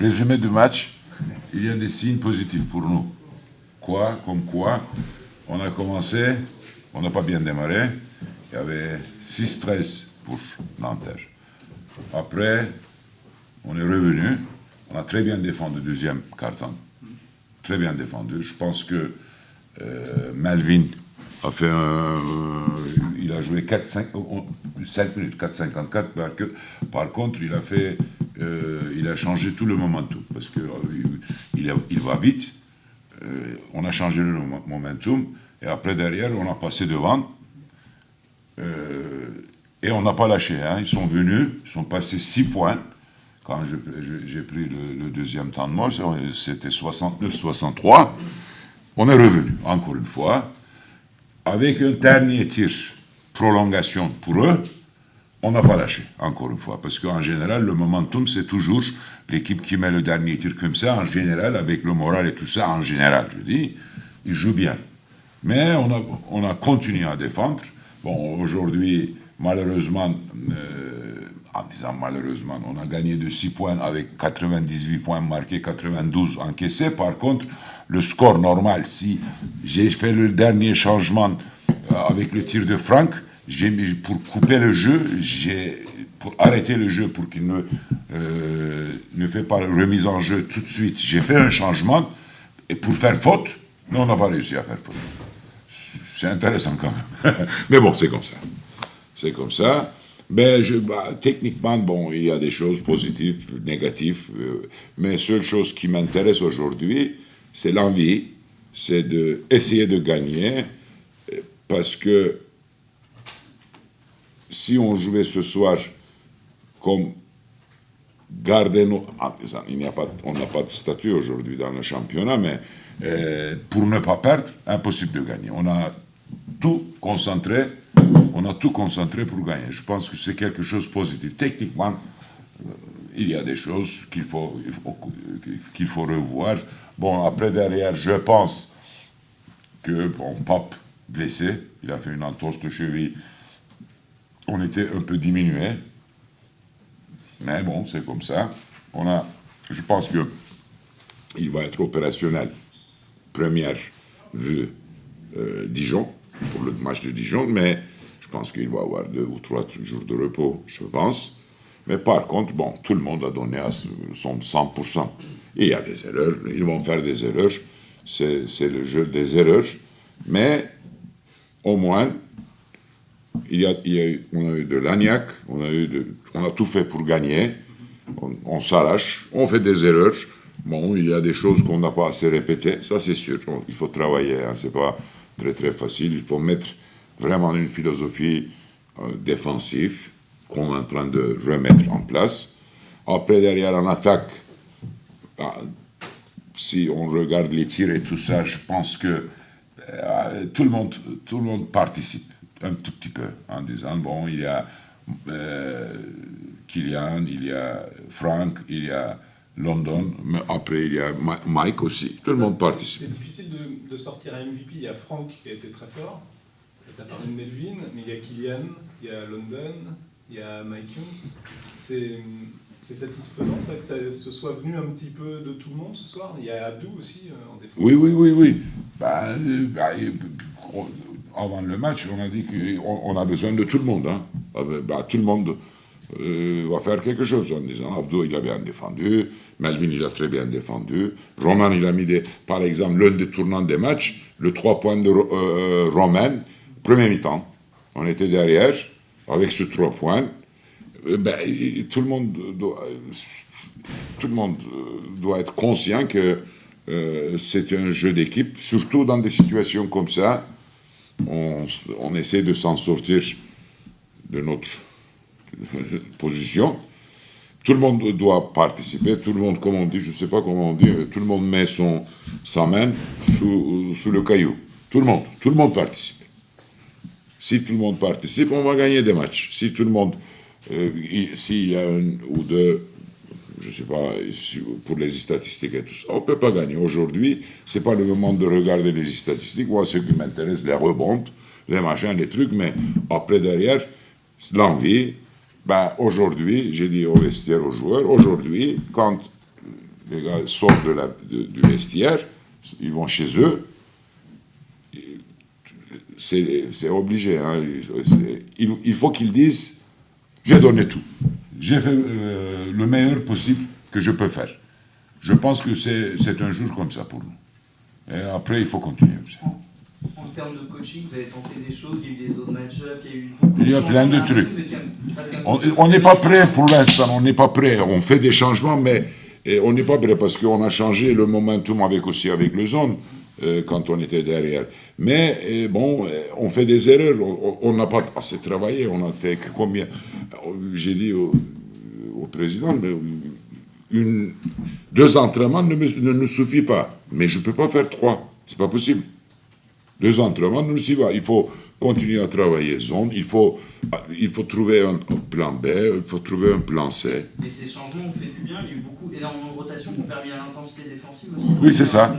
résumé du match, il y a des signes positifs pour nous. Comme quoi, on a commencé, on n'a pas bien démarré, il y avait 6-13 pour Nanterre. Après, on est revenu, on a très bien défendu le deuxième carton, très bien défendu. Je pense que Melvin a fait il a joué 5 minutes, 4,54, par contre, il a changé tout le momentum, parce que il va vite, on a changé le momentum, et après, derrière, on a passé devant, et on n'a pas lâché, hein. Ils sont venus, ils sont passés 6 points, quand j'ai pris le deuxième temps de mort, c'était 69-63, on est revenu, encore une fois, avec un dernier tir, prolongation pour eux, on n'a pas lâché, encore une fois, parce qu'en général, le momentum, c'est toujours l'équipe qui met le dernier tir comme ça, en général, avec le moral et tout ça, en général, je dis, ils jouent bien. Mais on a continué à défendre. Bon, aujourd'hui, malheureusement, en disant malheureusement, on a gagné de 6 points avec 98 points marqués, 92 encaissés. Par contre, le score normal, si j'ai fait le dernier changement avec le tir de Franck, pour couper le jeu, pour arrêter le jeu, pour qu'il ne fait pas remise en jeu tout de suite, j'ai fait un changement, et pour faire faute, mais on n'a pas réussi à faire faute. C'est intéressant quand même. Mais bon, c'est comme ça. C'est comme ça. Mais techniquement, bon, il y a des choses positives, négatives. Mais la seule chose qui m'intéresse aujourd'hui, c'est l'envie, c'est d'essayer de gagner. Parce que si on jouait ce soir comme Gardeno, on n'a pas de statut aujourd'hui dans le championnat, mais pour ne pas perdre, impossible de gagner. On a tout concentré pour gagner. Je pense que c'est quelque chose de positif. Techniquement, il y a des choses qu'il faut revoir. Bon, après, derrière, je pense que, Pape, blessé, il a fait une entorse de cheville. On était un peu diminué. Mais bon, c'est comme ça. Je pense qu'il va être opérationnel. Première vue, Dijon, pour le match de Dijon, mais je pense qu'il va avoir 2 ou 3 jours de repos, je pense. Mais par contre, bon, tout le monde a donné à son 100%. Il y a des erreurs, ils vont faire des erreurs, c'est le jeu des erreurs, mais au moins, on a eu de l'agnac, on a tout fait pour gagner, on s'arrache, on fait des erreurs. Bon, il y a des choses qu'on n'a pas assez répétées, ça c'est sûr. Il faut travailler, hein, c'est pas très très facile. Il faut mettre vraiment une philosophie défensive qu'on est en train de remettre en place. Après, derrière, en attaque, si on regarde les tirs et tout ça, je pense que tout le monde participe un tout petit peu en disant, bon, il y a Kylian, il y a Franck, il y a London, mais après il y a Mike aussi. Tout le monde participe. C'est difficile de sortir un MVP. Il y a Franck qui a été très fort. Tu as parlé de Melvin, mais il y a Kylian, il y a London, il y a Mike Young. C'est satisfaisant ça, que ce soit venu un petit peu de tout le monde ce soir. Il y a Abdou aussi en défense. Oui. Avant le match, on a dit qu'on a besoin de tout le monde. Hein. Tout le monde va faire quelque chose en disant Abdou, il a bien défendu, Melvin, il a très bien défendu, Roman, il a mis, par exemple, l'un des tournants des matchs, le 3 points de Roman, premier mi-temps. On était derrière, avec ce 3 points. Tout le monde doit être conscient que c'est un jeu d'équipe, surtout dans des situations comme ça. On essaie de s'en sortir de notre position. Tout le monde doit participer, tout le monde, comme on dit, je ne sais pas comment on dit, tout le monde met sa main sous le caillou. Tout le monde participe. Si tout le monde participe, on va gagner des matchs. Si tout le monde, s'il y a 1 ou 2, je ne sais pas, pour les statistiques et tout ça, on ne peut pas gagner. Aujourd'hui, ce n'est pas le moment de regarder les statistiques. Moi, ce qui m'intéresse, les rebonds, les machins, les trucs, mais après, derrière, l'envie. Aujourd'hui, j'ai dit au vestiaire, aux joueurs, aujourd'hui, quand les gars sortent du vestiaire, ils vont chez eux, c'est obligé. Hein, il faut qu'ils disent, j'ai donné tout. J'ai fait le meilleur possible que je peux faire. Je pense que c'est un jour comme ça pour nous. Et après, il faut continuer. En termes de coaching, vous avez tenté des choses, il y a eu des autres match-up, il y a eu beaucoup Il y a plein de trucs. On n'est pas prêt pour l'instant, on n'est pas prêt. On fait des changements, mais on n'est pas prêt parce qu'on a changé le momentum aussi avec le zone quand on était derrière. Mais bon, on fait des erreurs. On n'a pas assez travaillé. On a fait combien? J'ai dit au président, mais 2 entraînements ne nous suffit pas. Mais je ne peux pas faire 3. C'est pas possible. 2 entraînements ne nous suffit pas. Il faut continuer à travailler zone. Il faut trouver un plan B. Il faut trouver un plan C. Et ces changements ont fait du bien. Il y a eu énormément de rotations qui ont permis à l'intensité défensive aussi. Oui, c'est ça.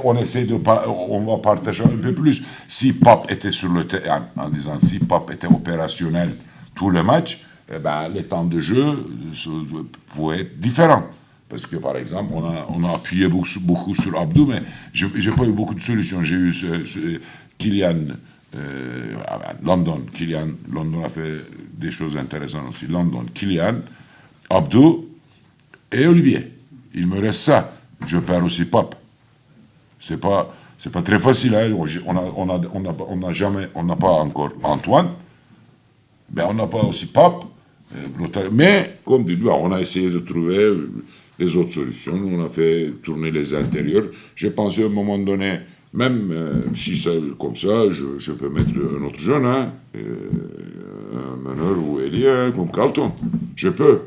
On essaie on va partager un peu plus. Si Pape était sur le terrain, en disant si Pape était opérationnel tout le match, eh ben, les temps de jeu pouvaient être différents. Parce que, par exemple, on a appuyé beaucoup sur Abdou, mais je n'ai pas eu beaucoup de solutions. J'ai eu Kylian, London a fait des choses intéressantes aussi. London, Kylian, Abdou et Olivier. Il me reste ça. Je perds aussi Pape. C'est pas très facile. Hein. On n'a pas encore Antoine. Ben, on n'a pas aussi Pape. Mais, comme tu dis, on a essayé de trouver les autres solutions. On a fait tourner les intérieurs. J'ai pensé à un moment donné, même si c'est comme ça, je peux mettre un autre jeune, hein, un meneur ou ailier, hein, comme Carlton. Je peux.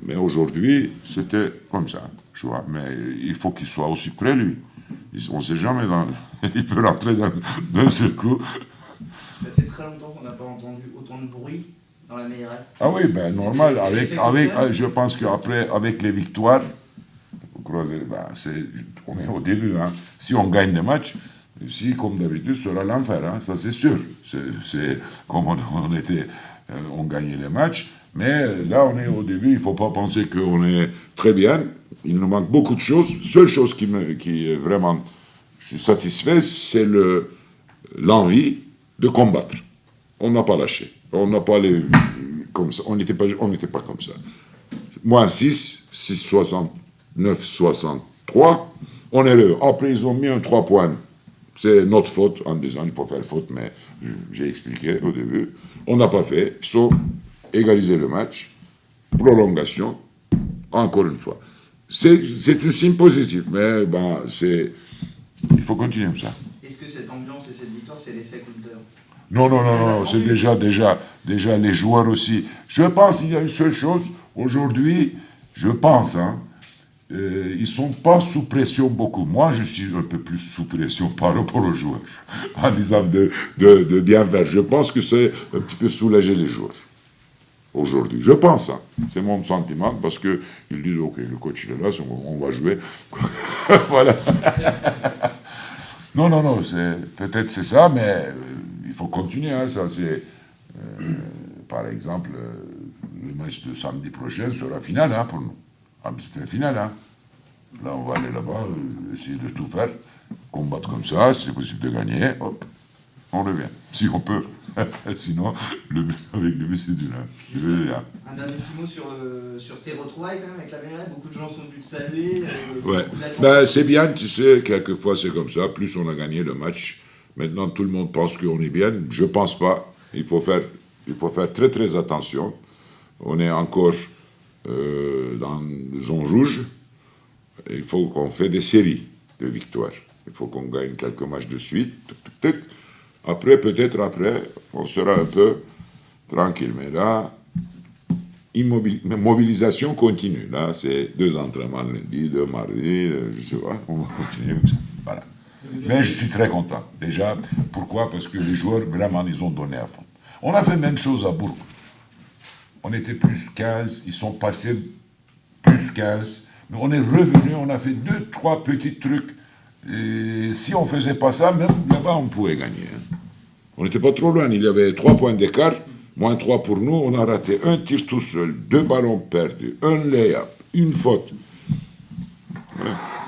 Mais aujourd'hui, c'était comme ça. Tu vois. Mais il faut qu'il soit aussi près, lui. On ne sait jamais. Il peut rentrer d'un seul coup. Ça fait très longtemps qu'on n'a pas entendu autant de bruit dans la meilleure. Ah oui, ben normal. Je pense qu'après, avec les victoires, on est au début. Hein. Si on gagne des matchs, comme d'habitude, ce sera l'enfer. Hein, ça, c'est sûr. C'est comme on gagnait les matchs. Mais là, on est au début. Il ne faut pas penser qu'on est très bien. Il nous manque beaucoup de choses. Seule chose qui est vraiment... Je suis satisfait, c'est l'envie de combattre. On n'a pas lâché. On n'a pas comme ça. On n'était pas comme ça. Moins 6, 69, 63. On est heureux. Après, ils ont mis un 3 points. C'est notre faute en disant il faut faire faute, mais j'ai expliqué au début. On n'a pas fait. Ils ont égalisé le match. Prolongation. Encore une fois. C'est un signe positif, mais ben, il faut continuer comme ça. Est-ce que cette ambiance et cette victoire, c'est l'effet Coulter? Non, c'est déjà les joueurs aussi. Je pense qu'il y a une seule chose, aujourd'hui, je pense, ils ne sont pas sous pression beaucoup. Moi, je suis un peu plus sous pression par rapport aux joueurs, en disant de bien faire. Je pense que c'est un petit peu soulager les joueurs, aujourd'hui. Je pense, c'est mon sentiment, parce qu'ils disent, ok, le coach il est là, on va jouer. Voilà. Non, peut-être c'est ça, mais il faut continuer. Hein, ça, c'est, par exemple, le match de samedi prochain sera final pour nous. C'est un final. Hein. Là, on va aller là-bas, essayer de tout faire, combattre comme ça, si c'est possible de gagner, hop, on revient. Si on peut. Sinon, avec le but, c'est du là. Un dernier petit mot sur tes retrouvailles, quand même, avec la Méret. Beaucoup de gens sont venus te saluer. Ouais. Ben, c'est bien, tu sais, quelquefois c'est comme ça. Plus on a gagné le match, maintenant tout le monde pense qu'on est bien. Je pense pas. Il faut faire très très attention. On est encore dans la zone rouge. Il faut qu'on fait des séries de victoires. Il faut qu'on gagne quelques matchs de suite. Après, on sera un peu tranquille. Mais là, mobilisation continue. Là, c'est 2 entraînements lundi, 2 mardi, je sais pas, on va continuer comme ça. Voilà. Mais je suis très content. Déjà, pourquoi? Parce que les joueurs, vraiment, ils ont donné à fond. On a fait la même chose à Bourg. On était plus 15, ils sont passés plus 15. Mais on est revenu, on a fait 2-3 petits trucs. Et si on ne faisait pas ça, même là-bas, on pouvait gagner. On n'était pas trop loin. Il y avait 3 points d'écart, moins 3 pour nous. On a raté un tir tout seul, 2 ballons perdus, un lay-up, une faute. Voilà.